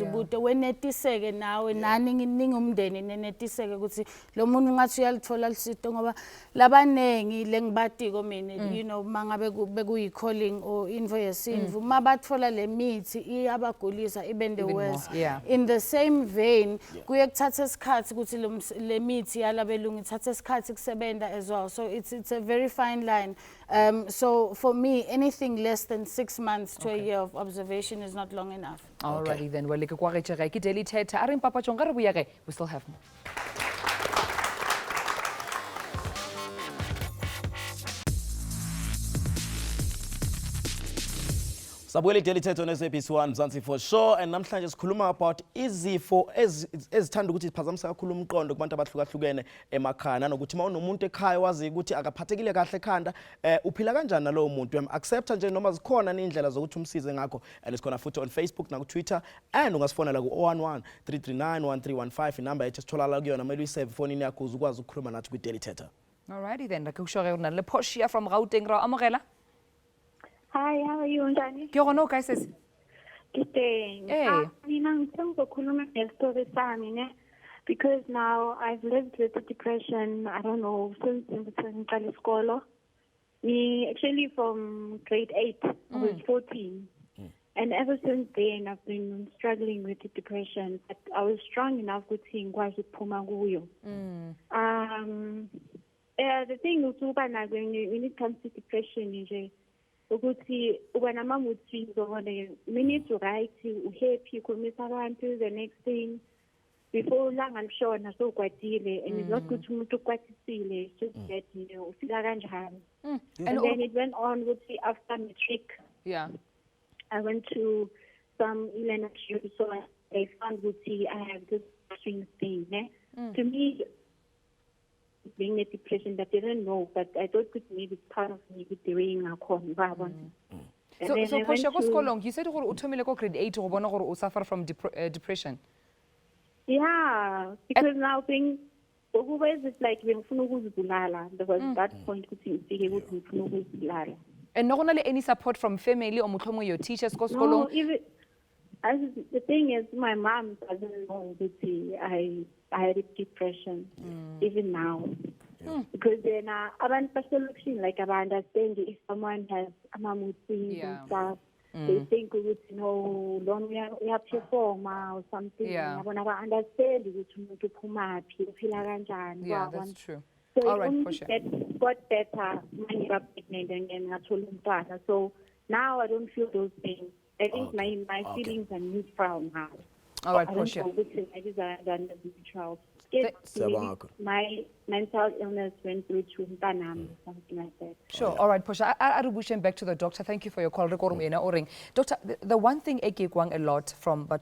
Speaker 17: ubuta wenetiseke nawe nani ningumndeni nenetiseke ukuthi lo muntu ngathi uyalithola lisito ngoba labanengi lengibatiko mina, you know, mangabe bekuyi calling or info yesinvu mabathola le mithi iyabagulisa ibende worse. In the same vein kuye kuthatha isikhathi ukuthi le mithi yalabelungu ithatha isikhathi kusebenta as well. So it's a very fine line. So for me, anything less than 6 months to a year of observation is not long enough.
Speaker 2: Alrighty then, well, Daily Thetha. Arin Papa Chongara Buyage. We still have more.
Speaker 1: Sabwele Daily Thetha on SABC 1 Mzansi for sure, and namhlanje sikhuluma about izifo ezithanda ukuthi ziphazamisa kakhulu umqondo kubantu abahlukahlukene emakhaya nanokuthi mawunomuntu ekhaya wazi ukuthi akaphathekile kahle ekhanda uphila kanjani nalowo muntu accept nje noma zikhona indlela zokuthi umsize ngakho, and sikhona futhi on Facebook na ku Twitter, and ungasifonela ku 011 339 1315 inamba yethu sitholala kuyona mele uyisave phone yakho ukwazi ukukhuluma nathi ku Daily Thetha.
Speaker 2: Alrighty then, lakusho rona le Portia from Gauteng ra amogela.
Speaker 18: Hi, how are you, Njani?
Speaker 2: Ke gona ka sis?
Speaker 18: Good day. Mina ngithanda ukukhuluma ngestory sami ne, because now I've lived with the depression, I don't know, since ngiqala isikolo. Actually from grade 8, I was 14. And ever since then I've been struggling with the depression, but I was strong enough ukuthi ngikwazi ukuphuma kuyo. The thing is when it comes to depression nje ukuthi uba nama mood swings over the minute you write happy ukhulumisa abantu, the next thing before long I'm sure na so kwatile, and it's not good to umuntu ukwatisile, just that you know ufika kanjani. And then it went on ukuthi after matric I went to some elementary, so I found ukuthi I have this swing thing ne. To me being a depression that I didn't know, but I thought it maybe it's part of me with the way I come.
Speaker 2: So Portia, you said you Tumelo grade 8 you suffer from depression.
Speaker 18: Yeah, because now things always it's like when there was that point
Speaker 2: and not only any support from family or your teachers
Speaker 18: no, even the thing is my mom doesn't know that I had depression even now. Because then abantu basolution like I understand if someone has mood swings and stuff, they think you know long we have perform or something. I understand ukuthi umuntu phumaphi uphila kanjani.
Speaker 2: Yeah, that's true.
Speaker 18: So
Speaker 2: all right, for sure.
Speaker 18: Got better when you got pregnant and then ngathola umntwana. So now I don't feel those things. I think my feelings are neutral now.
Speaker 2: All right, for sure.
Speaker 18: My mental illness went through to something like that.
Speaker 2: Sure. All right, Portia. Arubushen back to the doctor. Thank you for your call. Doctor, the one thing I get a lot from about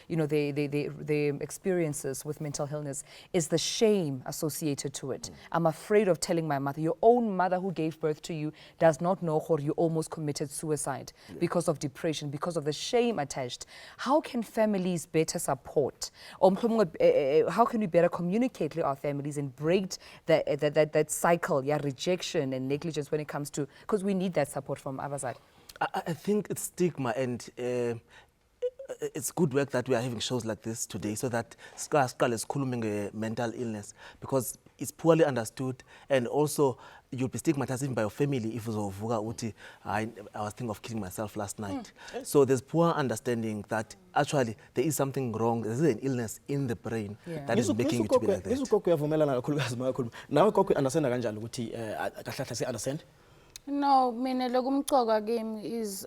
Speaker 2: the experiences with mental illness is the shame associated to it. I'm afraid of telling my mother. Your own mother who gave birth to you does not know how you almost committed suicide because of depression, because of the shame attached. How can families better support? How can we better communicate with our families and break that cycle, rejection and negligence when it comes to, because we need that support from our side?
Speaker 16: I think it's stigma, and it's good work that we are having shows like this today, so that Skal is kuluming mental illness, because it's poorly understood, and also you'll be stigmatized even by your family if I was thinking of killing myself last night. So there's poor understanding that actually there is something wrong, there's an illness in the brain that is making you to be like that.
Speaker 1: Nawe kokwe understand kanjani ukuthi understand?
Speaker 17: No, mina lokumcoka kimi is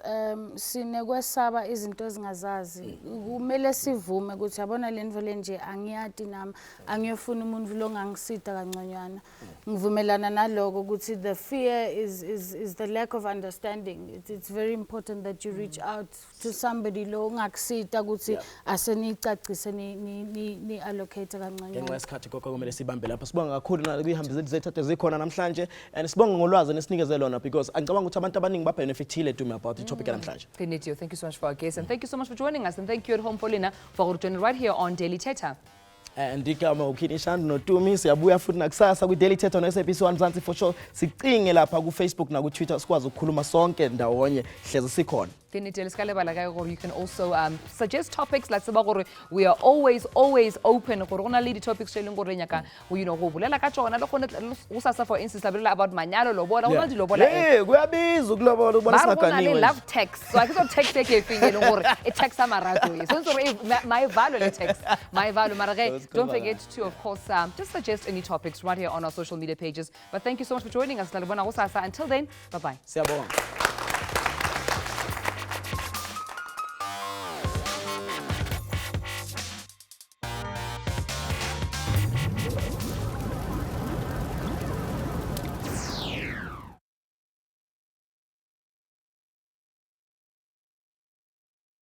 Speaker 17: sinekwesaba izinto ezingazazi. Kumele sivume ukuthi yabona lento lenje angiyati nami, angiyofuna umuntu longangisita kanconyana. Ngivumelana naloko ukuthi the fear is the lack of understanding. It's very important that you reach out to somebody lo ngakusita ukuthi asenicacise ni allocate kanconyana.
Speaker 1: Ngenxa yesikhathi kokho kumele sibambe lapha. Sibonga kakhulu na kuyihambize zethathe zikhona namhlanje and sibonga ngolwazi nesinikeze lona because angicabanga ukuthi abantu abaningi babenefitile to me about the topic namhlanje.
Speaker 2: Kini, thank you so much for our guest and thank you so much for joining us and thank you at home Paulina for joining right here on Daily Thetha.
Speaker 1: Ndikama ukini Shandu noTumi siyabuya futhi nakusasa ku Daily Thetha no SABC Mzansi for sure sicinge lapha ku Facebook na ku Twitter sikwazi ukukhuluma sonke ndawonye hleze sikhona.
Speaker 2: Kini, you can also suggest topics like we are always open topics you know go bulela ka tsona le gone usasa for instance about manyalo lobola una di lobola
Speaker 1: kuyabiza ukulobola ubona singaganiwe
Speaker 2: love text so I can text ke fingelo gore it text amarato so my value le text my value marage don't forget to of course just suggest any topics right here on our social media pages but thank you so much for joining us until then bye bye.
Speaker 1: Siyabonga.